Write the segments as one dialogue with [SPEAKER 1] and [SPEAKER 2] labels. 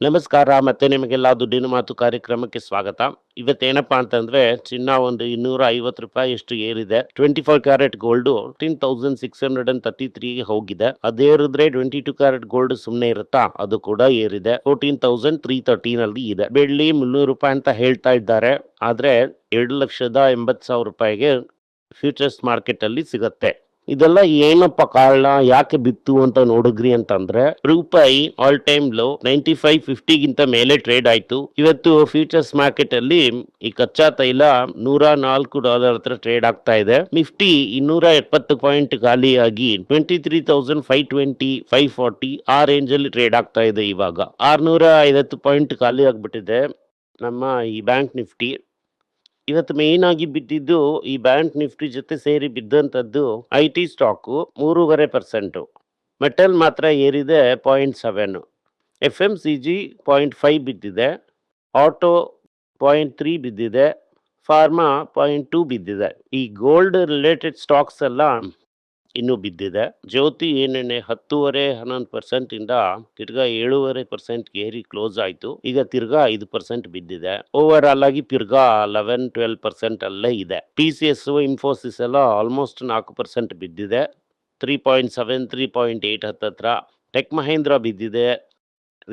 [SPEAKER 1] ನಮಸ್ಕಾರ. ಮತ್ತೆ ನಿಮಗೆಲ್ಲ ದುಡ್ಡಿನ ಮಾತು ಕಾರ್ಯಕ್ರಮಕ್ಕೆ ಸ್ವಾಗತ. ಇವತ್ತೇನಪ್ಪಾ ಅಂತಂದ್ರೆ ಚಿನ್ನ ಒಂದು ₹250 ಅಷ್ಟು ಏರಿದೆ. 24 ಕ್ಯಾರೆಟ್ ಗೋಲ್ಡ್ 14,633 ಹೋಗಿದೆ. ಅದೇರಿದ್ರೆ 22 ಕ್ಯಾರೆಟ್ ಗೋಲ್ಡ್ ಸುಮ್ನೆ ಇರುತ್ತಾ? ಅದು ಕೂಡ ಏರಿದೆ. 14,313 ಇದೆ. ಬೆಳ್ಳಿ ₹300 ಅಂತ ಹೇಳ್ತಾ ಇದ್ದಾರೆ. ಆದ್ರೆ 2,80,000 ಫ್ಯೂಚರ್ಸ್ ಮಾರ್ಕೆಟ್ ಅಲ್ಲಿ ಸಿಗತ್ತೆ. ಇದೆಲ್ಲ ಏನಪ್ಪ ಕಾರಣ, ಯಾಕೆ ಬಿತ್ತು ಅಂತ ನೋಡಿದ್ರಿ ಅಂತಂದ್ರೆ, ರೂಪಾಯಿ ಆಲ್ ಟೈಮ್ ಲೋ 95.50ಗಿಂತ ಮೇಲೆ ಟ್ರೇಡ್ ಆಯ್ತು. ಇವತ್ತು ಫ್ಯೂಚರ್ಸ್ ಮಾರ್ಕೆಟ್ ಅಲ್ಲಿ ಈ ಕಚ್ಚಾ ತೈಲ $104 ಹತ್ರ ಟ್ರೇಡ್ ಆಗ್ತಾ ಇದೆ. ನಿಫ್ಟಿ 270 ಪಾಯಿಂಟ್ ಖಾಲಿಯಾಗಿ 23,520 540 ಆ ರೇಂಜ್ ಅಲ್ಲಿ ಟ್ರೇಡ್ ಆಗ್ತಾ ಇದೆ. ಇವಾಗ 650 ಪಾಯಿಂಟ್ ಖಾಲಿ ಆಗ್ಬಿಟ್ಟಿದೆ ನಮ್ಮ ಈ ಬ್ಯಾಂಕ್ ನಿಫ್ಟಿ. ಇವತ್ತು ಮೇನ್ ಆಗಿ ಬಿದ್ದಿದ್ದು ಈ ಬ್ಯಾಂಕ್ ನಿಫ್ಟಿ ಜೊತೆ ಸೇರಿ ಬಿದ್ದಂಥದ್ದು IT ಸ್ಟಾಕು 3.5%. ಮೆಟಲ್ ಮಾತ್ರ ಏರಿದೆ 0.7. FMCG 0.5 ಬಿದ್ದಿದೆ. ಆಟೋ 0.3 ಬಿದ್ದಿದೆ. ಫಾರ್ಮಾ 0.2 ಬಿದ್ದಿದೆ. ಈ ಗೋಲ್ಡ್ ರಿಲೇಟೆಡ್ ಸ್ಟಾಕ್ಸ್ ಎಲ್ಲ ಇನ್ನೂ ಬಿದ್ದಿದೆ. ಜ್ಯೋತಿ ಏನೆಣ್ಣೆ 10.5% ಇಂದ ತಿರ್ಗಾ 7.5% ಏರಿ ಕ್ಲೋಸ್ ಆಯ್ತು. ಈಗ ತಿರ್ಗಾ 5% ಬಿದ್ದಿದೆ. ಓವರ್ ಆಲ್ ಆಗಿ ತಿರ್ಗಾ 11-12% ಅಲ್ಲೇ ಇದೆ. TCS ಇನ್ಫೋಸಿಸ್ ಎಲ್ಲ ಆಲ್ಮೋಸ್ಟ್ 4% ಬಿದ್ದಿದೆ. 3.7 3.8 ಹತ್ತತ್ರ. ಟೆಕ್ ಮಹೇಂದ್ರ ಬಿದ್ದಿದೆ.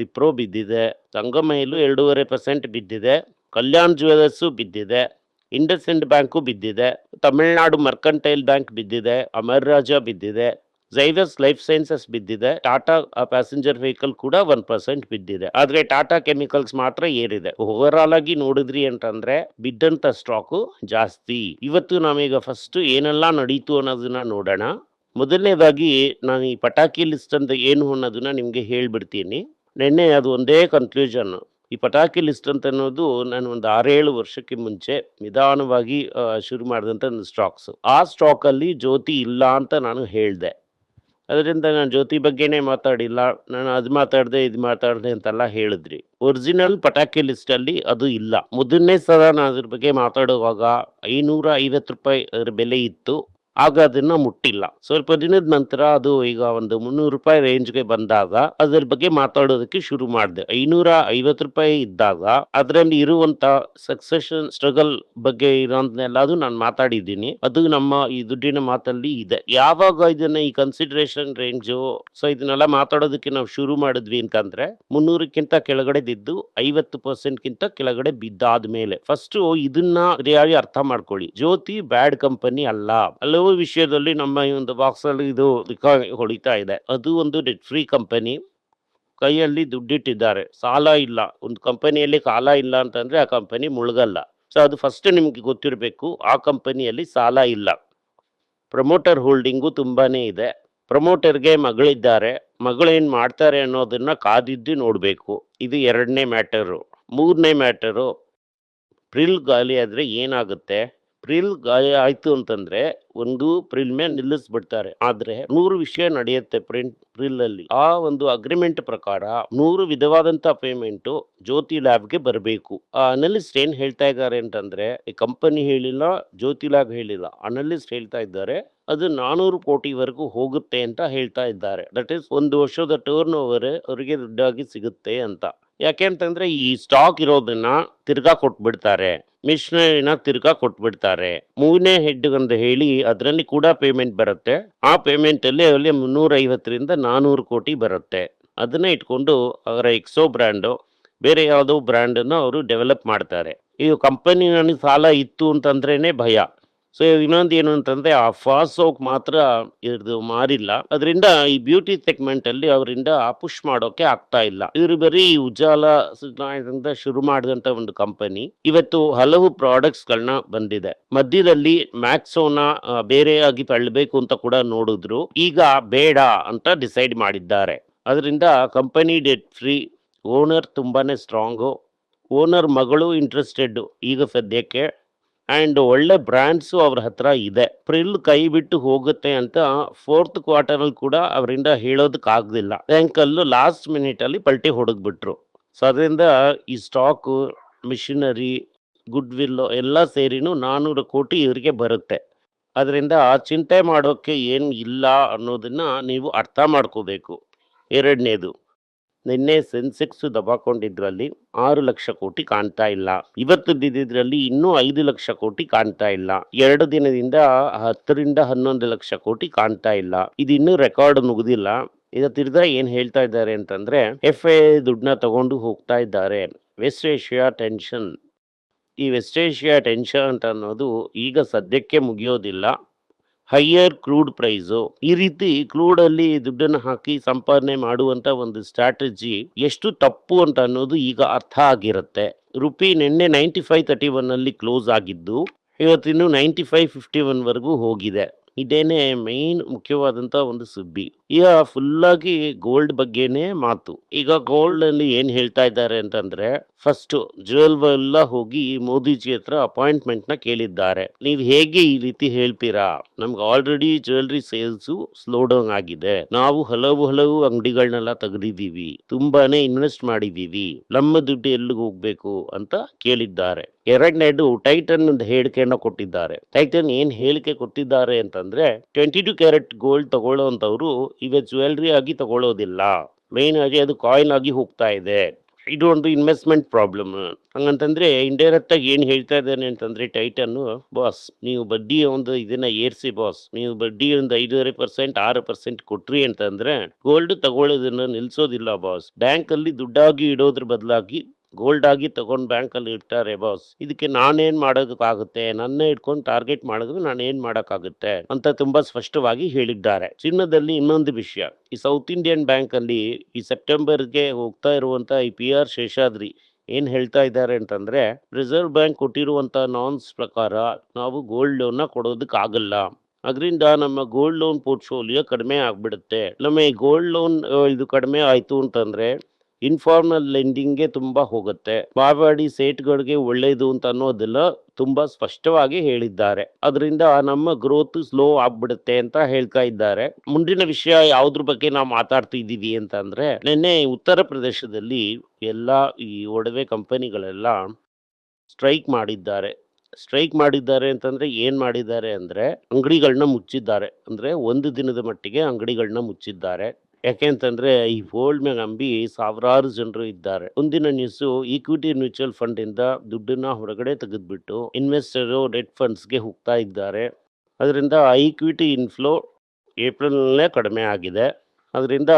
[SPEAKER 1] ವಿಪ್ರೋ ಬಿದ್ದಿದೆ. ಸಂಗಮೈಲು 2.5% ಬಿದ್ದಿದೆ. ಕಲ್ಯಾಣ್ ಜ್ಯುವೆಲರ್ಸು ಬಿದ್ದಿದೆ. ಇಂಡಸ್ ಇಂಡ್ ಬ್ಯಾಂಕು ಬಿದ್ದಿದೆ. ತಮಿಳುನಾಡು ಮರ್ಕಂಟೈಲ್ ಬ್ಯಾಂಕ್ ಬಿದ್ದಿದೆ. ಅಮರ್ ರಾಜಾ ಬಿದ್ದಿದೆ. ಝೈಡಸ್ ಲೈಫ್ ಸೈನ್ಸಸ್ ಬಿದ್ದಿದೆ. ಟಾಟಾ ಪ್ಯಾಸೆಂಜರ್ ವೆಹಿಕಲ್ ಕೂಡ 1% ಬಿದ್ದಿದೆ. ಆದ್ರೆ ಟಾಟಾ ಕೆಮಿಕಲ್ಸ್ ಮಾತ್ರ ಏರಿದೆ. ಓವರ್ ಆಲ್ ಆಗಿ ನೋಡಿದ್ರಿ ಅಂತಂದ್ರೆ ಬಿದ್ದಂತ ಸ್ಟಾಕು ಜಾಸ್ತಿ. ಇವತ್ತು ನಾವೀಗ ಫಸ್ಟ್ ಏನೆಲ್ಲ ನಡೀತು ಅನ್ನೋದನ್ನ ನೋಡೋಣ. ಮೊದಲನೇದಾಗಿ ನಾನು ಈ ಪಟಾಕಿ ಲಿಸ್ಟ್ ಅಂತ ಏನು ಅನ್ನೋದನ್ನ ನಿಮ್ಗೆ ಹೇಳ್ಬಿಡ್ತೀನಿ. ನಿನ್ನೆ ಅದು ಒಂದೇ ಕನ್ಕ್ಲೂಷನ್. ಈ ಪಟಾಕಿ ಲಿಸ್ಟ್ ಅಂತ ಅನ್ನೋದು ನಾನು ಒಂದು 6-7 ವರ್ಷಕ್ಕೆ ಮುಂಚೆ ನಿಧಾನವಾಗಿ ಶುರು ಮಾಡಿದಂಥ ಒಂದು ಸ್ಟಾಕ್ಸ್. ಆ ಸ್ಟಾಕ್ ಅಲ್ಲಿ ಜ್ಯೋತಿ ಇಲ್ಲ ಅಂತ ನಾನು ಹೇಳಿದೆ. ಅದರಿಂದ ನಾನು ಜ್ಯೋತಿ ಬಗ್ಗೆನೇ ಮಾತಾಡಿಲ್ಲ. ನಾನು ಅದು ಮಾತಾಡಿದೆ ಇದು ಮಾತಾಡಿದೆ ಅಂತೆಲ್ಲ ಹೇಳಿದ್ರಿ. ಒರಿಜಿನಲ್ ಪಟಾಕಿ ಲಿಸ್ಟ್ ಅಲ್ಲಿ ಅದು ಇಲ್ಲ. ಮೊದಲನೇ ಸಲ ನಾನು ಅದ್ರ ಬಗ್ಗೆ ಮಾತಾಡುವಾಗ ₹550 ಅದ್ರ ಬೆಲೆ ಇತ್ತು. ಆಗ ಅದನ್ನ ಮುಟ್ಟಿಲ್ಲ. ಸ್ವಲ್ಪ ದಿನದ ನಂತರ ಅದು ಈಗ ಒಂದು ₹300 ರೇಂಜ್ಗೆ ಬಂದಾಗ ಅದ್ರ ಬಗ್ಗೆ ಮಾತಾಡೋದಕ್ಕೆ ಶುರು ಮಾಡಿದೆ. ₹550 ಇದ್ದಾಗ ಅದರಲ್ಲಿ ಇರುವಂತ ಸಕ್ಸೆಷನ್ ಸ್ಟ್ರಗಲ್ ಬಗ್ಗೆ ಇರೋದನ್ನೆಲ್ಲದು ನಾನು ಮಾತಾಡಿದ್ದೀನಿ. ಅದು ನಮ್ಮ ಈ ದುಡ್ಡಿನ ಮಾತಲ್ಲಿ ಇದೆ. ಯಾವಾಗ ಇದನ್ನ ಈ ಕನ್ಸಿಡರೇಷನ್ ರೇಂಜು ಇದನ್ನೆಲ್ಲ ಮಾತಾಡೋದಕ್ಕೆ ನಾವು ಶುರು ಮಾಡಿದ್ವಿ ಅಂತಂದ್ರೆ 300ಕ್ಕಿಂತ ಕೆಳಗಡೆ ಬಿದ್ದು 50%ಗಿಂತ ಕೆಳಗಡೆ ಬಿದ್ದಾದ್ಮೇಲೆ ಫಸ್ಟ್ ಇದನ್ನ ಸರಿಯಾಗಿ ಅರ್ಥ ಮಾಡ್ಕೊಳ್ಳಿ. ಜ್ಯೋತಿ ಬ್ಯಾಡ್ ಕಂಪನಿ ಅಲ್ಲ. ಹಲವು ವಿಷಯದಲ್ಲಿ ನಮ್ಮ ಈ ಒಂದು ಬಾಕ್ಸ್ ಅಲ್ಲಿ ಇದು ಹೊಡಿತಾ ಇದೆ. ಅದು ಒಂದು ಡೆಟ್ ಫ್ರೀ ಕಂಪನಿ. ಕೈಯಲ್ಲಿ ದುಡ್ಡಿಟ್ಟಿದ್ದಾರೆ, ಸಾಲ ಇಲ್ಲ. ಒಂದು ಕಂಪನಿಯಲ್ಲಿ ಸಾಲ ಇಲ್ಲ ಅಂತಂದ್ರೆ ಆ ಕಂಪನಿ ಮುಳುಗಲ್ಲ. ಅದು ಫಸ್ಟ್ ನಿಮ್ಗೆ ಗೊತ್ತಿರಬೇಕು. ಆ ಕಂಪನಿಯಲ್ಲಿ ಸಾಲ ಇಲ್ಲ. ಪ್ರಮೋಟರ್ ಹೋಲ್ಡಿಂಗು ತುಂಬಾನೇ ಇದೆ. ಪ್ರಮೋಟರ್ಗೆ ಮಗಳಿದ್ದಾರೆ. ಮಗಳೇನ್ ಮಾಡ್ತಾರೆ ಅನ್ನೋದನ್ನ ಕಾದಿದ್ದು ನೋಡ್ಬೇಕು. ಇದು 2ನೇ ಮ್ಯಾಟರು. 3ನೇ ಮ್ಯಾಟರು, ಪ್ರಿಲ್ ಗಾಲಿ ಆದ್ರೆ ಏನಾಗುತ್ತೆ? ಪ್ರಿಲ್ ಗಾಯ ಆಯ್ತು ಅಂತಂದ್ರೆ ಒಂದು ಪ್ರಿಲ್ ಮೇಲೆ ನಿಲ್ಲಿಸ್ಬಿಡ್ತಾರೆ. ಆದ್ರೆ 100 ವಿಷಯ ನಡೆಯುತ್ತೆ ಪ್ರಿಲ್ ಅಲ್ಲಿ. ಆ ಒಂದು ಅಗ್ರಿಮೆಂಟ್ ಪ್ರಕಾರ 100 ವಿಧವಾದಂತ ಪೇಮೆಂಟ್ ಜ್ಯೋತಿ ಲ್ಯಾಬ್ಗೆ ಬರಬೇಕು. ಆ ಅನಲಿಸ್ಟ್ ಏನ್ ಹೇಳ್ತಾ ಇದ್ದಾರೆ ಅಂತಂದ್ರೆ, ಈ ಕಂಪನಿ ಹೇಳಿಲ್ಲ, ಜ್ಯೋತಿ ಲ್ಯಾಬ್ ಹೇಳಿಲ್ಲ, ಅನಲಿಸ್ಟ್ ಹೇಳ್ತಾ ಇದ್ದಾರೆ ಅದು 400 ಕೋಟಿವರೆಗೂ ಹೋಗುತ್ತೆ ಅಂತ ಹೇಳ್ತಾ ಇದ್ದಾರೆ. ದಟ್ ಈಸ್ 1 ವರ್ಷದ ಟರ್ನ್ ಓವರ್ ಅವರಿಗೆ ದುಡ್ಡಾಗಿ ಸಿಗುತ್ತೆ ಅಂತ. ಯಾಕೆ ಅಂತಂದ್ರೆ ಈ ಸ್ಟಾಕ್ ಇರೋದನ್ನ ತಿರ್ಗಾ ಕೊಟ್ಬಿಡ್ತಾರೆ, ಮಿಷನರಿನ ತಿರ್ಗಾ ಕೊಟ್ಬಿಡ್ತಾರೆ. 3ನೇ ಹೆಡ್ ಅಂತ ಹೇಳಿ ಅದರಲ್ಲಿ ಕೂಡ ಪೇಮೆಂಟ್ ಬರುತ್ತೆ. ಆ ಪೇಮೆಂಟ್ ಅಲ್ಲಿ 350ರಿಂದ 400 ಕೋಟಿ ಬರುತ್ತೆ. ಅದನ್ನ ಇಟ್ಕೊಂಡು ಅವರ ಎಕ್ಸೋ ಬ್ರ್ಯಾಂಡ್ ಬೇರೆ ಯಾವುದೋ ಬ್ರ್ಯಾಂಡ್ ಅನ್ನು ಅವರು ಡೆವಲಪ್ ಮಾಡ್ತಾರೆ. ಈ ಕಂಪನಿ ನನಗೆ ಸಾಲ ಇತ್ತು ಅಂತಂದ್ರೇನೆ ಭಯ. ಇನ್ನೊಂದು ಏನು ಅಂತಂದ್ರೆ ಆ ಫಾಸೋಕ್ ಮಾತ್ರ ಇದು ಮಾರಿಲ್ಲ. ಅದರಿಂದ ಈ ಬ್ಯೂಟಿ ಸೆಗ್ಮೆಂಟ್ ಅಲ್ಲಿ ಅವರಿಂದ ಪುಷ್ ಮಾಡೋಕೆ ಆಗ್ತಾ ಇಲ್ಲ. ಇವರು ಬರೀ ಉಜಾಲ ಶುರು ಮಾಡಿದಂತ ಒಂದು ಕಂಪನಿ ಇವತ್ತು ಹಲವು ಪ್ರಾಡಕ್ಟ್ಸ್ ಗಳನ್ನ ಬಂದಿದೆ. ಮಧ್ಯದಲ್ಲಿ ಮ್ಯಾಕ್ಸೋನ ಬೇರೆಯಾಗಿ ತಳ್ಳಬೇಕು ಅಂತ ಕೂಡ ನೋಡಿದ್ರು. ಈಗ ಬೇಡ ಅಂತ ಡಿಸೈಡ್ ಮಾಡಿದ್ದಾರೆ. ಅದರಿಂದ ಕಂಪನಿ ಡೆಟ್ ಫ್ರೀ. ಓನರ್ ತುಂಬಾನೇ ಸ್ಟ್ರಾಂಗು. ಓನರ್ ಮಗಳು ಇಂಟ್ರೆಸ್ಟೆಡ್ ಈಗ ಸದ್ಯಕ್ಕೆ. ಅಂಡ್ ಒಳ್ಳೆ ಬ್ರ್ಯಾಂಡ್ಸು ಅವ್ರ ಹತ್ರ ಇದೆ. ಪ್ರಿಲ್ ಕೈ ಬಿಟ್ಟು ಹೋಗುತ್ತೆ ಅಂತ 4th ಕ್ವಾರ್ಟರ್ ಅಲ್ಲಿ ಕೂಡ ಅವರಿಂದ ಹೇಳೋದಕ್ಕಾಗ್ಲಿಲ್ಲ. ಬ್ಯಾಂಕಲ್ಲೂ ಲಾಸ್ಟ್ ಮಿನಿಟ್ ಅಲ್ಲಿ ಪಲ್ಟಿ ಹೊಡೆದ್ಬಿಟ್ರು. ಅದರಿಂದ ಈ ಸ್ಟಾಕು, ಮಿಷನರಿ, ಗುಡ್ ವಿಲ್ ಎಲ್ಲ ಸೇರಿನೂ 400 ಕೋಟಿ ಇವರಿಗೆ ಬರುತ್ತೆ. ಅದರಿಂದ ಚಿಂತೆ ಮಾಡೋಕೆ ಏನು ಇಲ್ಲ ಅನ್ನೋದನ್ನ ನೀವು ಅರ್ಥ ಮಾಡ್ಕೋಬೇಕು. ಎರಡನೇದು, ನಿನ್ನೆ ಸೆನ್ಸೆಕ್ಸ್ ದಬಾಕೊಂಡಿದ್ರಲ್ಲಿ 6 ಲಕ್ಷ ಕೋಟಿ ಕಾಣ್ತಾ ಇಲ್ಲ. ಇವತ್ತು ದಿದ್ರಲ್ಲಿ ಇನ್ನೂ 5 ಲಕ್ಷ ಕೋಟಿ ಕಾಣ್ತಾ ಇಲ್ಲ. 2 ದಿನದಿಂದ 10 ರಿಂದ 11 ಲಕ್ಷ ಕೋಟಿ ಕಾಣ್ತಾ ಇಲ್ಲ. ಇದು ಇನ್ನೂ ರೆಕಾರ್ಡ್ ಮುಗಿದಿಲ್ಲ. ತಿರ್ಗಾ ಏನ್ ಹೇಳ್ತಾ ಇದ್ದಾರೆ ಅಂತಂದ್ರೆ FI ದುಡ್ಡನ್ನ ತಗೊಂಡು ಹೋಗ್ತಾ ಇದ್ದಾರೆ. West Asia tension. ಈ ವೆಸ್ಟ್ ಏಷ್ಯಾ ಟೆನ್ಷನ್ ಅಂತ ಅನ್ನೋದು ಈಗ ಸದ್ಯಕ್ಕೆ ಮುಗಿಯೋದಿಲ್ಲ. ಹೈಯರ್ ಕ್ರೂಡ್ ಪ್ರೈಸು, ಈ ರೀತಿ ಕ್ರೂಡ್ ಅಲ್ಲಿ ದುಡ್ಡನ್ನು ಹಾಕಿ ಸಂಪಾದನೆ ಮಾಡುವಂತ ಒಂದು ಸ್ಟ್ರಾಟಜಿ ಎಷ್ಟು ತಪ್ಪು ಅಂತ ಅನ್ನೋದು ಈಗ ಅರ್ಥ ಆಗಿರುತ್ತೆ. ರುಪಿ ನಿನ್ನೆ 95.31 ಅಲ್ಲಿ ಕ್ಲೋಸ್ ಆಗಿದ್ದು ಇವತ್ತಿನ್ನು 95.51 ವರೆಗೂ ಹೋಗಿದೆ. ಇದೇನೆ ಮೈನ್ ಮುಖ್ಯವಾದಂತ ಒಂದು ಸುದ್ದಿ. ಈಗ ಫುಲ್ ಆಗಿ ಗೋಲ್ಡ್ ಬಗ್ಗೆನೇ ಮಾತು. ಈಗ ಗೋಲ್ಡ್ ಅಲ್ಲಿ ಏನ್ ಹೇಳ್ತಾ ಇದ್ದಾರೆ ಅಂತಂದ್ರೆ ಫಸ್ಟ್ ಎಲ್ಲ ಹೋಗಿ ಮೋದಿಜಿ ಹತ್ರ ಅಪಾಯಿಂಟ್ಮೆಂಟ್ ನ ಕೇಳಿದ್ದಾರೆ. ನೀವ್ ಹೇಗೆ ಈ ರೀತಿ ಹೇಳ್ತೀರಾ? ನಮ್ಗೆ already jewellery sales slow down ಆಗಿದೆ. ನಾವು ಹಲವು ಅಂಗಡಿಗಳನ್ನೆಲ್ಲ ತೆಗೆದಿದ್ದೀವಿ, ತುಂಬಾನೇ ಇನ್ವೆಸ್ಟ್ ಮಾಡಿದೀವಿ, ನಮ್ಮ ದುಡ್ಡು ಎಲ್ಲಿಗೆ ಹೋಗ್ಬೇಕು ಅಂತ ಕೇಳಿದ್ದಾರೆ. ಎರಡನೇದು ಟೈಟನ್ ಒಂದು ಹೇಳಿಕೆಯನ್ನ ಕೊಟ್ಟಿದ್ದಾರೆ. ಟೈಟನ್ ಏನ್ ಹೇಳಿಕೆ ಕೊಟ್ಟಿದ್ದಾರೆ ಅಂತಂದ್ರೆ 22 ಕ್ಯಾರೆಟ್ ಗೋಲ್ಡ್ ತಗೊಳ್ಳೋಂಥವ್ರು ಇವ ಜ್ಯುವೆಲ್ರಿ ಆಗಿ ತಗೊಳ್ಳೋದಿಲ್ಲ, ಮೇನ್ ಆಗಿ ಅದು ಕಾಯಿನ್ ಆಗಿ ಹೋಗ್ತಾ ಇದೆ. ಇದು ಒಂದು ಇನ್ವೆಸ್ಟ್ಮೆಂಟ್ ಪ್ರಾಬ್ಲಮ್. ಹಂಗಂತಂದ್ರೆ ಇಂಡೈರೆಕ್ಟ್ ಆಗಿ ಏನ್ ಹೇಳ್ತಾ ಇದ್ದಾನೆ ಅಂತಂದ್ರೆ ಟೈಟನ್, ಬಾಸ್ ನೀವು ಬಡ್ಡಿ ಒಂದು ಇದನ್ನ ಏರ್ಸಿ ಬಾಸ್, ನೀವು ಬಡ್ಡಿ ಒಂದು 5.5% 6% ಕೊಟ್ರಿ ಅಂತಂದ್ರೆ ಗೋಲ್ಡ್ ತಗೊಳ್ಳೋದನ್ನ ನಿಲ್ಸೋದಿಲ್ಲ ಬಾಸ್. ಬ್ಯಾಂಕ್ ಅಲ್ಲಿ ದುಡ್ಡಾಗಿ ಇಡೋದ್ರ ಬದಲಾಗಿ ಗೋಲ್ಡ್ ಆಗಿ ತಗೊಂಡ್ ಬ್ಯಾಂಕ್ ಅಲ್ಲಿ ಇಡ್ತಾರೆ ಬಾಸ್. ಇದಕ್ಕೆ ನಾನೇನ್ ಮಾಡೋದಕ್ಕಾಗುತ್ತೆ? ನನ್ನ ಇಟ್ಕೊಂಡು ಟಾರ್ಗೆಟ್ ಮಾಡಿದ್ರೆ ನಾನು ಏನ್ ಮಾಡಕ್ಕಾಗುತ್ತೆ ಅಂತ ತುಂಬಾ ಸ್ಪಷ್ಟವಾಗಿ ಹೇಳಿದ್ದಾರೆ. ಚಿನ್ನದಲ್ಲಿ ಇನ್ನೊಂದು ವಿಷಯ, ಈ ಸೌತ್ ಇಂಡಿಯನ್ ಬ್ಯಾಂಕ್ ಅಲ್ಲಿ ಈ ಸೆಪ್ಟೆಂಬರ್ಗೆ ಹೋಗ್ತಾ ಇರುವಂತ ಈ PR ಶೇಷಾದ್ರಿ ಏನ್ ಹೇಳ್ತಾ ಇದ್ದಾರೆ ಅಂತಂದ್ರೆ ರಿಸರ್ವ್ ಬ್ಯಾಂಕ್ ಕೊಟ್ಟಿರುವಂತ ನಾರ್ಮ್ಸ್ ಪ್ರಕಾರ ನಾವು ಗೋಲ್ಡ್ ಲೋನ್ ನ ಕೊಡೋದಕ್ಕೆ ಆಗಲ್ಲ. ಅದರಿಂದ ನಮ್ಮ ಗೋಲ್ಡ್ ಲೋನ್ ಪೋರ್ಟ್ಫೋಲಿಯೋ ಕಡಿಮೆ ಆಗ್ಬಿಡುತ್ತೆ. ನಮ್ಮ ಈ ಗೋಲ್ಡ್ ಲೋನ್ ಇದು ಕಡಿಮೆ ಆಯ್ತು ಅಂತಂದ್ರೆ ಇನ್ಫಾರ್ಮಲ್ ಲೆಂಡಿಂಗ್ಗೆ ತುಂಬಾ ಹೋಗುತ್ತೆ, ಮಾರ್ವಾಡಿ ಸೇಟ್ಗಳಿಗೆ ಒಳ್ಳೇದು ಅಂತ ಅನ್ನೋದೆಲ್ಲ ತುಂಬಾ ಸ್ಪಷ್ಟವಾಗಿ ಹೇಳಿದ್ದಾರೆ. ಅದರಿಂದ ನಮ್ಮ ಗ್ರೋತ್ ಸ್ಲೋ ಆಗ್ಬಿಡುತ್ತೆ ಅಂತ ಹೇಳ್ತಾ ಇದ್ದಾರೆ. ಮುಂದಿನ ವಿಷಯ ಯಾವ್ದ್ರ ಬಗ್ಗೆ ನಾವು ಮಾತಾಡ್ತಿದ್ದೀವಿ ಅಂತ ಅಂದ್ರೆ ನಿನ್ನೆ ಉತ್ತರ ಪ್ರದೇಶದಲ್ಲಿ ಎಲ್ಲಾ ಈ ಒಡವೆ ಕಂಪನಿಗಳೆಲ್ಲ ಸ್ಟ್ರೈಕ್ ಮಾಡಿದ್ದಾರೆ ಅಂತಂದ್ರೆ ಏನ್ ಮಾಡಿದ್ದಾರೆ ಅಂದ್ರೆ ಅಂಗಡಿಗಳನ್ನ ಮುಚ್ಚಿದ್ದಾರೆ. ಅಂದ್ರೆ ಒಂದು ದಿನದ ಮಟ್ಟಿಗೆ ಅಂಗಡಿಗಳನ್ನ ಮುಚ್ಚಿದ್ದಾರೆ. ಯಾಕೆಂತಂದ್ರೆ ಈ ಗೋಲ್ಡ್ ಮೇಲೆ ನಂಬಿ ಸಾವಿರಾರು ಜನರು ಇದ್ದಾರೆ. ಮುಂದಿನ ನ್ಯೂಸ್, ಈಕ್ವಿಟಿ ಮ್ಯೂಚುವಲ್ ಫಂಡ್ ಇಂದ ದುಡ್ಡನ್ನ ಹೊರಗಡೆ ತೆಗೆದ್ಬಿಟ್ಟು ಇನ್ವೆಸ್ಟರ್ ಡೆಟ್ ಫಂಡ್ಸ್ ಗೆ ಹೋಗ್ತಾ ಇದ್ದಾರೆ. ಅದರಿಂದ ಈಕ್ವಿಟಿ ಇನ್ಫ್ಲೋ ಏಪ್ರಿಲ್ ನಲ್ಲೇ ಕಡಿಮೆ ಆಗಿದೆ. ಅದರಿಂದ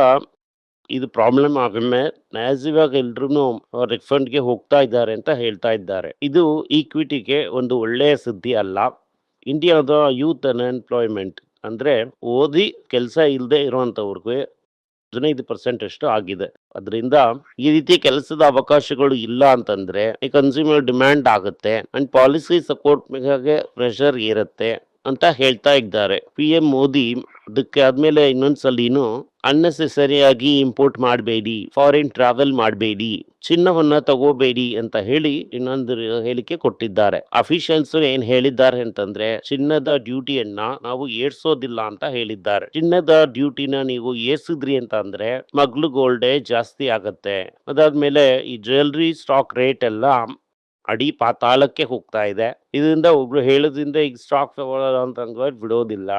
[SPEAKER 1] ಇದು ಪ್ರಾಬ್ಲಮ್ ಆಗಮೆ ನ್ಯಾಸಿವಾಗ ಎಲ್ರು ರಿಫಂಡ್ಗೆ ಹೋಗ್ತಾ ಇದ್ದಾರೆ ಅಂತ ಹೇಳ್ತಾ ಇದ್ದಾರೆ. ಇದು ಈಕ್ವಿಟಿಗೆ ಒಂದು ಒಳ್ಳೆಯ ಸುದ್ದಿ ಅಲ್ಲ. ಇಂಡಿಯಾದ ಯೂತ್ ಅನ್ಎಂಪ್ಲಾಯ್ಮೆಂಟ್ ಅಂದ್ರೆ ಓದಿ ಕೆಲಸ ಇಲ್ಲದೆ ಇರುವಂತವ್ರಿಗೆ 15% ಅಷ್ಟು ಆಗಿದೆ. ಅದರಿಂದ ಈ ರೀತಿ ಕೆಲಸದ ಅವಕಾಶಗಳು ಇಲ್ಲ ಅಂತಂದ್ರೆ ಈ ಕನ್ಸ್ಯೂಮರ್ ಡಿಮ್ಯಾಂಡ್ ಆಗುತ್ತೆ ಅಂಡ್ ಪಾಲಿಸಿ ಸಪೋರ್ಟ್ ಮೇಲೆ ಪ್ರೆಷರ್ ಇರುತ್ತೆ ಅಂತ ಹೇಳ್ತಾ ಇದ್ದಾರೆ PM ಮೋದಿ. ಅದಕ್ಕೆ ಆದ್ಮೇಲೆ ಇನ್ನೊಂದ್ಸಲಿನು ಅನ್ನೆಸೆಸರಿ ಆಗಿ ಇಂಪೋರ್ಟ್ ಮಾಡಬೇಡಿ, ಫಾರಿನ್ ಟ್ರಾವೆಲ್ ಮಾಡಬೇಡಿ, ಚಿನ್ನವನ್ನ ತಗೋಬೇಡಿ ಅಂತ ಹೇಳಿ ಇನ್ನೊಂದು ಹೇಳಿಕೆ ಕೊಟ್ಟಿದ್ದಾರೆ. ಅಫಿಷಿಯಲ್ಸ್ ಏನ್ ಹೇಳಿದ್ದಾರೆ ಅಂತಂದ್ರೆ ಚಿನ್ನದ ಡ್ಯೂಟಿಯನ್ನ ನಾವು ಏರ್ಸೋದಿಲ್ಲ ಅಂತ ಹೇಳಿದ್ದಾರೆ. ಚಿನ್ನದ ಡ್ಯೂಟಿನ ನೀವು ಏರ್ಸಿದ್ರಿ ಅಂತ ಅಂದ್ರೆ ಮಗ್ಲು ಗೋಲ್ಡೇ ಜಾಸ್ತಿ ಆಗತ್ತೆ. ಅದಾದ್ಮೇಲೆ ಈ ಜ್ಯುವೆಲ್ರಿ ಸ್ಟಾಕ್ ರೇಟ್ ಎಲ್ಲ ಅಡಿ ಪಾತಾಳಕ್ಕೆ ಹೋಗ್ತಾ ಇದೆ. ಇದರಿಂದ ಒಬ್ರು ಹೇಳೋದ್ರಿಂದ ಈಗ ಸ್ಟಾಕ್ ತಗೊಳ್ಳೋದು ಅಂತ ಬಿಡೋದಿಲ್ಲ.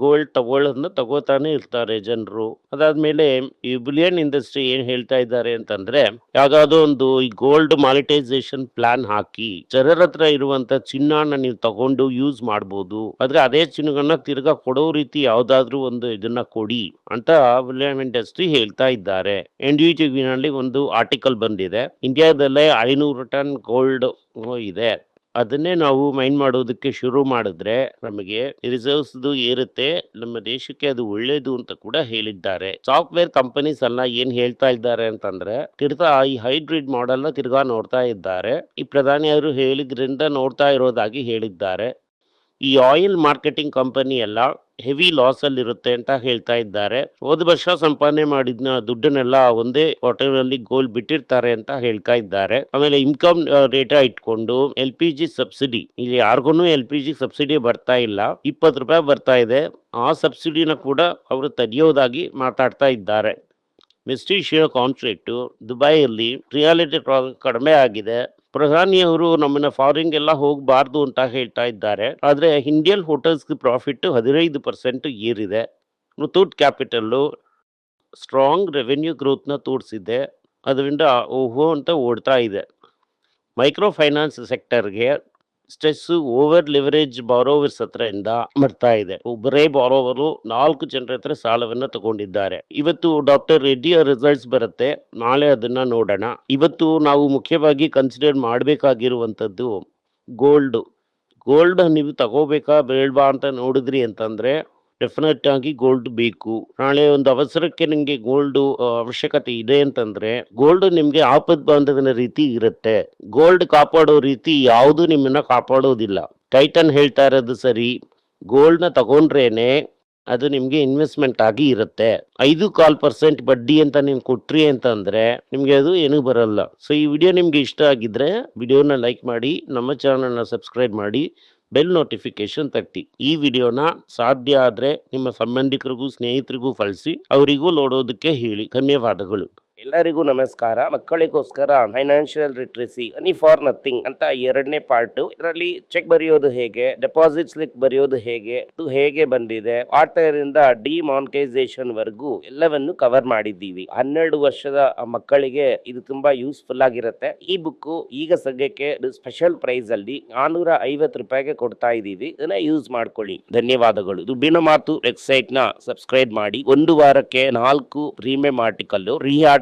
[SPEAKER 1] ಗೋಲ್ಡ್ ತಗೊಳ್ಳೋದನ್ನ ತಗೋತಾನೆ ಇರ್ತಾರೆ ಜನರು. ಅದಾದ್ಮೇಲೆ ಈ ಬುಲಿಯನ್ ಇಂಡಸ್ಟ್ರಿ ಏನ್ ಹೇಳ್ತಾ ಇದ್ದಾರೆ ಅಂತಂದ್ರೆ ಯಾವ್ದಾದ್ರು ಒಂದು ಈ ಗೋಲ್ಡ್ ಮಾನಿಟೈಸೇಷನ್ ಪ್ಲಾನ್ ಹಾಕಿ ಜನರ ಹತ್ರ ಇರುವಂತ ಚಿನ್ನನ ನೀವು ತಗೊಂಡು ಯೂಸ್ ಮಾಡ್ಬೋದು. ಆದ್ರೆ ಅದೇ ಚಿನ್ನಗಳನ್ನ ತಿರ್ಗಾ ಕೊಡೋ ರೀತಿ ಯಾವ್ದಾದ್ರು ಒಂದು ಇದನ್ನ ಕೊಡಿ ಅಂತ ಬುಲಿಯನ್ ಇಂಡಸ್ಟ್ರಿ ಹೇಳ್ತಾ ಇದ್ದಾರೆ. NDTV ನಲ್ಲಿ ಒಂದು ಆರ್ಟಿಕಲ್ ಬಂದಿದೆ. ಇಂಡಿಯಾದಲ್ಲೇ 500 ಟನ್ ಗೋಲ್ಡ್ ಇದೆ. ಅದನ್ನೇ ನಾವು ಮೈನ್ ಮಾಡೋದಕ್ಕೆ ಶುರು ಮಾಡಿದ್ರೆ ನಮಗೆ ರಿಸರ್ವ್ಸ್ ಏರುತ್ತೆ, ನಮ್ಮ ದೇಶಕ್ಕೆ ಅದು ಒಳ್ಳೇದು ಅಂತ ಕೂಡ ಹೇಳಿದ್ದಾರೆ. ಸಾಫ್ಟ್ವೇರ್ ಕಂಪನೀಸ್ ಎಲ್ಲ ಏನ್ ಹೇಳ್ತಾ ಇದ್ದಾರೆ ಅಂತಂದ್ರೆ ತಿರ್ಗಾ ಈ ಹೈಬ್ರಿಡ್ ಮಾಡೆಲ್ ನ ತಿರ್ಗಾ ನೋಡ್ತಾ ಇದ್ದಾರೆ. ಈ ಪ್ರಧಾನಿ ಅವರು ಹೇಳಿದ್ರಿಂದ ನೋಡ್ತಾ ಇರೋದಾಗಿ ಹೇಳಿದ್ದಾರೆ. ಈ ಆಯಿಲ್ ಮಾರ್ಕೆಟಿಂಗ್ ಕಂಪನಿ ಎಲ್ಲ ಹೆವಿ ಲಾಸ್ ಅಲ್ಲಿ ಇರುತ್ತೆ ಅಂತ ಹೇಳ್ತಾ ಇದ್ದಾರೆ. ಹೋದ ವರ್ಷ ಸಂಪಾದನೆ ಮಾಡಿದ್ನ ದುಡ್ಡನ್ನೆಲ್ಲ ಒಂದೇ ಕ್ವಾರ್ಟರ್ ಅಲ್ಲಿ ಗೋಲ್ಡ್ ಬಿಟ್ಟಿರ್ತಾರೆ ಅಂತ ಹೇಳ್ತಾ ಇದ್ದಾರೆ. ಆಮೇಲೆ ಇನ್ಕಮ್ ಡೇಟಾ ಇಟ್ಕೊಂಡು LPG ಸಬ್ಸಿಡಿ, ಇಲ್ಲಿ ಯಾರಿಗೂ LPG ಸಬ್ಸಿಡಿ ಬರ್ತಾ ಇಲ್ಲ, 20 ರೂಪಾಯಿ ಬರ್ತಾ ಇದೆ. ಆ ಸಬ್ಸಿಡಿನ ಕೂಡ ಅವರು ತೆಗೆಯೋದಾಗಿ ಮಾತಾಡ್ತಾ ಇದ್ದಾರೆ. ವೆಸ್ಟೇಷಿಯಾ ಕಾಂಟ್ರಾಕ್ಟ್ ದುಬೈಯಲ್ಲಿ ರಿಯಾಲಿಟಿ ಕಡಿಮೆ ಆಗಿದೆ. ಪ್ರಧಾನಿಯವರು ನಮ್ಮನ್ನ ಫಾರಿನ್ ಎಲ್ಲ ಹೋಗಬಾರ್ದು ಅಂತ ಹೇಳ್ತಾ ಇದ್ದಾರೆ. ಆದ್ರೆ ಇಂಡಿಯನ್ ಹೋಟೆಲ್ಸ್ ಪ್ರಾಫಿಟ್ 15% ಏರಿದೆ. ಮುತ್ತೂಟ್ ಕ್ಯಾಪಿಟಲ್ ಸ್ಟ್ರಾಂಗ್ ರೆವೆನ್ಯೂ ಗ್ರೋತ್ನ ತೋರಿಸಿದೆ. ಅದರಿಂದ ಓಹೋ ಅಂತ ಓಡ್ತಾ ಇದೆ. ಮೈಕ್ರೋ ಫೈನಾನ್ಸ್ ಸೆಕ್ಟರ್ಗೆ ಸ್ಟ್ರೆಸ್ಸು ಓವರ್ ಲಿವರೇಜ್ ಬಾರೋವರ್ಸ್ ಹತ್ರದಿಂದ ಬರ್ತಾ ಇದೆ. ಒಬ್ಬರೇ ಬಾರೋವರು 4 ಜನರ ಹತ್ರ ಸಾಲವನ್ನ ತಗೊಂಡಿದ್ದಾರೆ. ಇವತ್ತು ಡಾಕ್ಟರ್ ರೆಡ್ಡಿಯ ರಿಸಲ್ಟ್ಸ್ ಬರುತ್ತೆ, ನಾಳೆ ಅದನ್ನ ನೋಡೋಣ. ಇವತ್ತು ನಾವು ಮುಖ್ಯವಾಗಿ ಕನ್ಸಿಡರ್ ಮಾಡಬೇಕಾಗಿರುವಂಥದ್ದು ಗೋಲ್ಡ್. ಗೋಲ್ಡ್ ನೀವು ತಗೋಬೇಕಾ ಬೇಡವಾ ಅಂತ ನೋಡಿದ್ರಿ ಅಂತಂದ್ರೆ ಡೆಫಿನೆಟ್ ಆಗಿ ಗೋಲ್ಡ್ ಬೇಕು. ನಾಳೆ ಒಂದು ಅವಸರಕ್ಕೆ ನಿಮಗೆ ಗೋಲ್ಡ್ ಅವಶ್ಯಕತೆ ಇದೆ ಅಂತಂದ್ರೆ ಗೋಲ್ಡ್ ನಿಮ್ಗೆ ಆಪತ್ ಬಾಂಧವನ ರೀತಿ ಇರುತ್ತೆ. ಗೋಲ್ಡ್ ಕಾಪಾಡೋ ರೀತಿ ಯಾವುದು ನಿಮ್ಮನ್ನ ಕಾಪಾಡೋದಿಲ್ಲ. ಟೈಟನ್ ಹೇಳ್ತಾ ಇರೋದು ಸರಿ, ಗೋಲ್ಡ್ನ ತಗೊಂಡ್ರೇನೆ ಅದು ನಿಮ್ಗೆ ಇನ್ವೆಸ್ಟ್ಮೆಂಟ್ ಆಗಿ ಇರುತ್ತೆ. 5.25% ಬಡ್ಡಿ ಅಂತ ನೀವು ಕೊಟ್ರಿ ಅಂತಂದ್ರೆ ನಿಮ್ಗೆ ಅದು ಏನೂ ಬರಲ್ಲ. ಸೊ ಈ ವಿಡಿಯೋ ನಿಮ್ಗೆ ಇಷ್ಟ ಆಗಿದ್ರೆ ವಿಡಿಯೋನ ಲೈಕ್ ಮಾಡಿ, ನಮ್ಮ ಚಾನಲ್ನ ಸಬ್ಸ್ಕ್ರೈಬ್ ಮಾಡಿ, ಬೆಲ್ ನೋಟಿಫಿಕೇಶನ್ ತಟ್ಟಿ. ಈ ವಿಡಿಯೋನ ಸಾಧ್ಯ ಆದ್ರೆ ನಿಮ್ಮ ಸಂಬಂಧಿಕರಿಗೂ ಸ್ನೇಹಿತರಿಗೂ ಕಳಿಸಿ, ಅವರಿಗೂ ನೋಡೋದಕ್ಕೆ ಹೇಳಿ. ಧನ್ಯವಾದಗಳು. ಎಲ್ಲರಿಗೂ ನಮಸ್ಕಾರ. ಮಕ್ಕಳಿಗೋಸ್ಕರ financial literacy money for nothing ಅಂತ 2ನೇ ಪಾರ್ಟ್. ಇದರಲ್ಲಿ ಚೆಕ್ ಬರೆಯೋದು ಹೇಗೆ, ಡೆಪಾಸಿಟ್ ಸ್ಲಿಪ್ ಬರೆಯೋದು ಹೇಗೆ, ಇದು ಹೇಗೆ ಬಂದಿದೆ, ಆಟರಿಂದ ಡಿಮಾನಿಟೈಸೇಷನ್ ವರೆಗೂ ಎಲ್ಲವನ್ನು ಕವರ್ ಮಾಡಿದ್ದೀವಿ. 12 ವರ್ಷದ ಮಕ್ಕಳಿಗೆ ಇದು ತುಂಬಾ ಯೂಸ್ಫುಲ್ ಆಗಿರುತ್ತೆ. ಈ ಬುಕ್ ಈಗ ಸದ್ಯಕ್ಕೆ ಸ್ಪೆಷಲ್ ಪ್ರೈಸ್ ಅಲ್ಲಿ 450 ರೂಪಾಯಿಗೆ ಕೊಡ್ತಾ ಇದ್ದೀವಿ. ಇದನ್ನ ಯೂಸ್ ಮಾಡ್ಕೊಳ್ಳಿ. ಧನ್ಯವಾದಗಳು. ದುಡ್ಡಿನ ಮಾತು ವೆಬ್ಸೈಟ್ ನ ಸಬ್ಸ್ಕ್ರೈಬ್ ಮಾಡಿ. 1 ವಾರಕ್ಕೆ 4 ಪ್ರೀಮಿಯಂ ಆರ್ಟಿಕಲ್,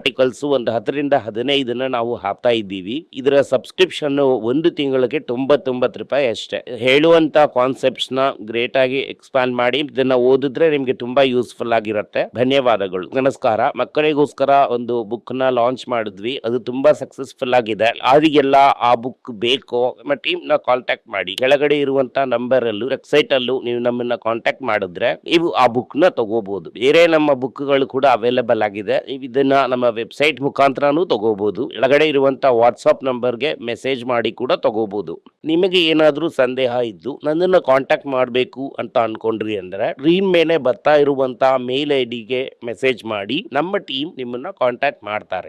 [SPEAKER 1] ಆರ್ಟಿಕಲ್ಸ್ ಒಂದು 10ರಿಂದ 15 ನಾವು ಹಾಕ್ತಾ ಇದ್ದೀವಿ. ಇದರ ಸಬ್ಸ್ಕ್ರಿಪ್ಷನ್ 1 ತಿಂಗಳಿಗೆ 99 ರೂಪಾಯಿ ಅಷ್ಟೇ. ಹೇಳುವಂತ ಕಾನ್ಸೆಪ್ಟ್ಸ್ ನ ಗ್ರೇಟ್ ಆಗಿ ಎಕ್ಸ್ಪ್ಯಾಂಡ್ ಮಾಡಿ ಇದನ್ನ ಓದಿದ್ರೆ ನಿಮ್ಗೆ ತುಂಬಾ ಯೂಸ್ಫುಲ್ ಆಗಿರುತ್ತೆ. ಧನ್ಯವಾದಗಳು. ನಮಸ್ಕಾರ. ಮಕ್ಕಳಿಗೋಸ್ಕರ ಒಂದು ಬುಕ್ ನ ಲಾಂಚ್ ಮಾಡಿದ್ವಿ, ಅದು ತುಂಬಾ ಸಕ್ಸಸ್ಫುಲ್ ಆಗಿದೆ. ಯಾರಿಗೆಲ್ಲ ಆ ಬುಕ್ ಬೇಕೋ ನಮ್ಮ ಟೀಮ್ ನ ಕಾಂಟ್ಯಾಕ್ಟ್ ಮಾಡಿ. ಕೆಳಗಡೆ ಇರುವಂತ ನಂಬರ್ ಅಲ್ಲೂ ವೆಬ್ಸೈಟ್ ಅಲ್ಲೂ ನೀವು ನಮ್ಮನ್ನ ಕಾಂಟ್ಯಾಕ್ಟ್ ಮಾಡಿದ್ರೆ ನೀವು ಆ ಬುಕ್ ನ ತಗೋಬಹುದು. ಬೇರೆ ನಮ್ಮ ಬುಕ್ ಗಳು ಕೂಡ ಅವೈಲೇಬಲ್ ಆಗಿದೆ. ನೀವು ಇದನ್ನ ನಮ್ಮ ವೆಬ್ಸೈಟ್ ಮುಖಾಂತರನೂ ತಗೋಬಹುದು. ಕೆಳಗಡೆ ಇರುವಂತ ವಾಟ್ಸ್ಆಪ್ ನಂಬರ್ಗೆ ಮೆಸೇಜ್ ಮಾಡಿ ಕೂಡ ತಗೋಬಹುದು. ನಿಮಗೆ ಏನಾದ್ರೂ ಸಂದೇಹ ಇದ್ದು ನನ್ನನ್ನು ಕಾಂಟ್ಯಾಕ್ಟ್ ಮಾಡಬೇಕು ಅಂತ ಅನ್ಕೊಂಡ್ರಿ ಅಂದ್ರೆ ಸ್ಕ್ರೀನ್ ಮೇಲೆ ಬರ್ತಾ ಇರುವಂತ ಮೇಲ್ ಐಡಿಗೆ ಮೆಸೇಜ್ ಮಾಡಿ, ನಮ್ಮ ಟೀಮ್ ನಿಮ್ಮನ್ನ ಕಾಂಟ್ಯಾಕ್ಟ್ ಮಾಡ್ತಾರೆ.